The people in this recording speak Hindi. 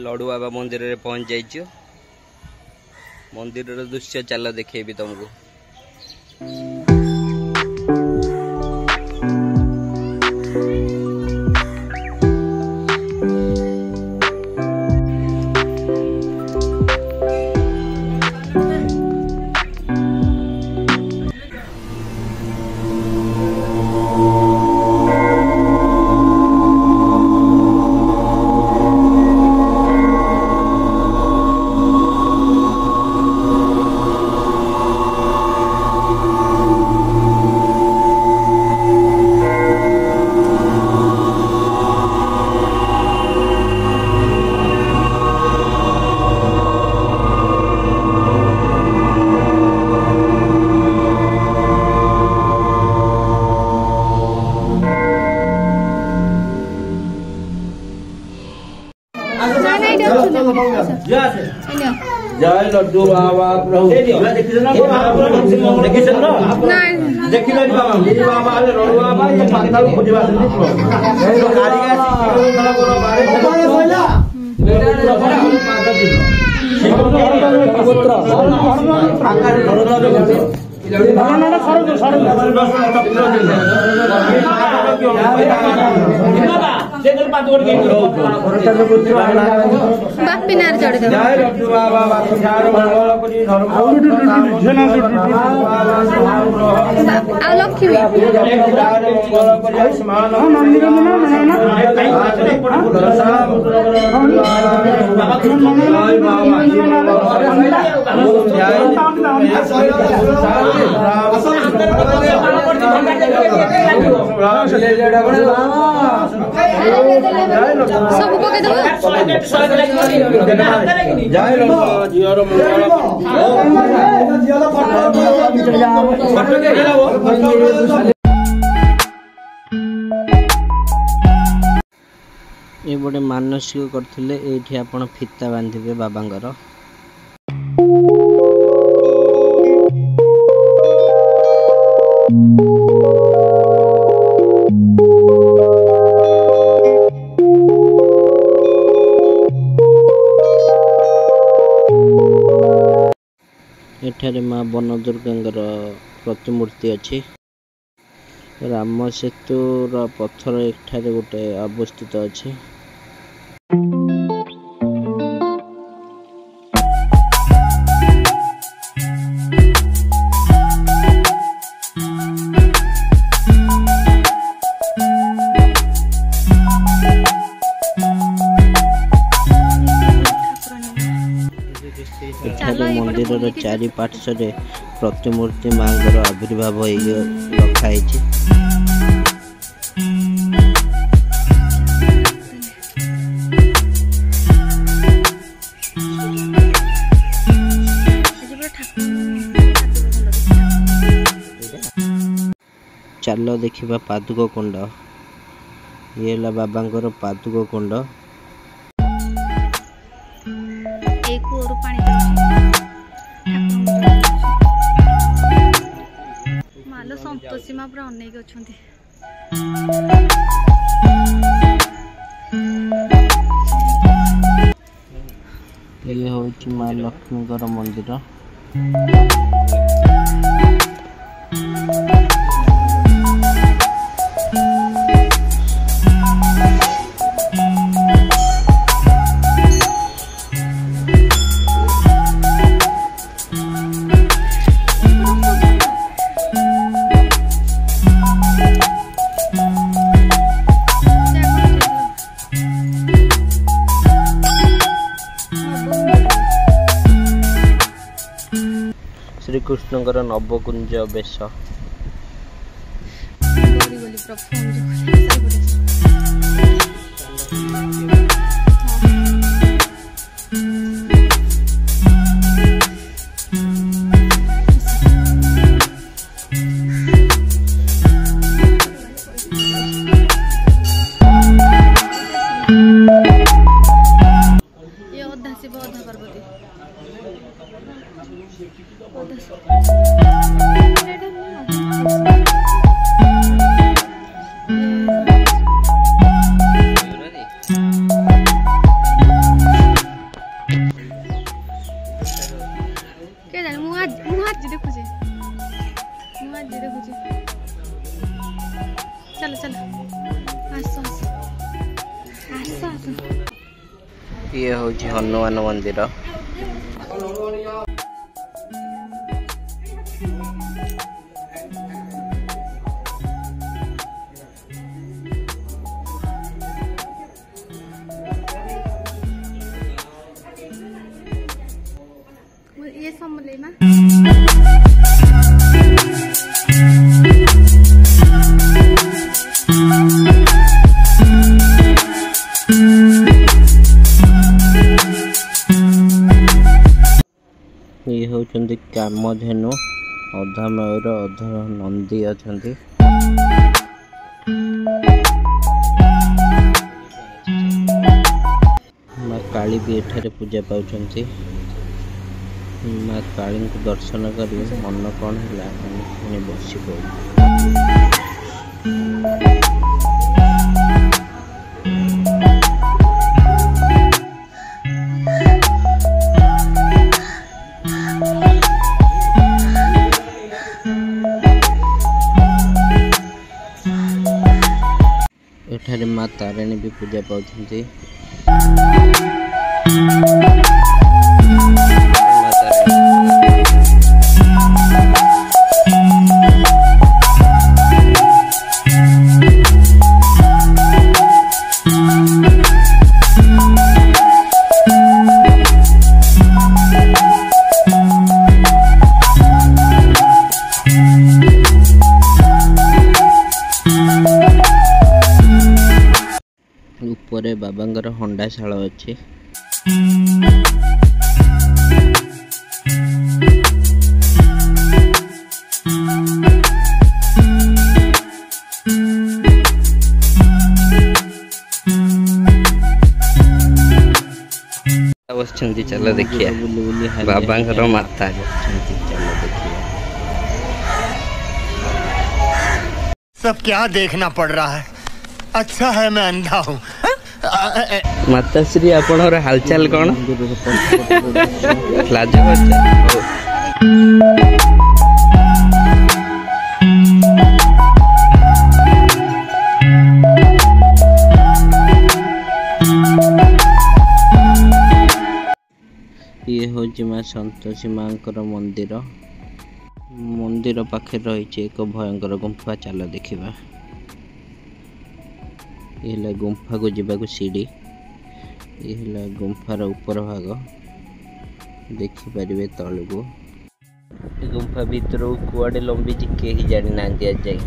लड्डू बाबा मंदिर रे पहुंच जाइयो। मंदिर दृश्य चल देखेबी तुमको। जय लड्डू बाबा प्रभु बापिनार जड़े लक्ष्मी सब पके दबो जय जियर ये बड़े मानसिक करथिले एठी आपण फिता बांधिबे बाबांगर। एठारे माँ वन दुर्गांगर प्रतिमूर्ति अच्छी। राम सेतुर पत्थर एठारे गोटे अवस्थित अच्छी। मंदिर चारि पार्श्वे प्रतिमूर्ति मांगर आविर्भाव रखाई। चलो देखिबा पादुक कुंड। ये ला बाबांगर पादुक कुंड। मालो संतोषी माँ पूरा अनेक अच्छे। ये हूँ माँ लक्ष्मी मंदिर। श्री कृष्णकर नवकुंज बेश। ये हूँ हनुमान मंदिर। ये समले ना ये होचंदी कामधेनु, अधा मयूर अधा नंदी अछंती। माँ काली भी एठारे पूजा पाउछंती। माँ काली को दर्शन कर मन कौन है पुणी बस पड़े। एठारे माँ तारिणी भी पूजा पाउछंती। ऊपर बाबांगर हंडाशाल अच्छे। बसचंदी चलो देखिए बाबांगर माता चलो देखिए। सब क्या देखना पड़ रहा है। अच्छा है मैं अंधा हूँ। माताश्री आपण हालचाल कौन लाज ये हूँ माँ संतोषी माँ मंदिर। मंदिर पाखे रही एक भयंकर गुंफा, चलो देखा। ये गुंफा को जीवा सीढ़ी, ये गुंफार ऊपर भाग देखिपारे तलू। गुंफा भीतर कुआडे लंबी कहीं जानी ना जाए।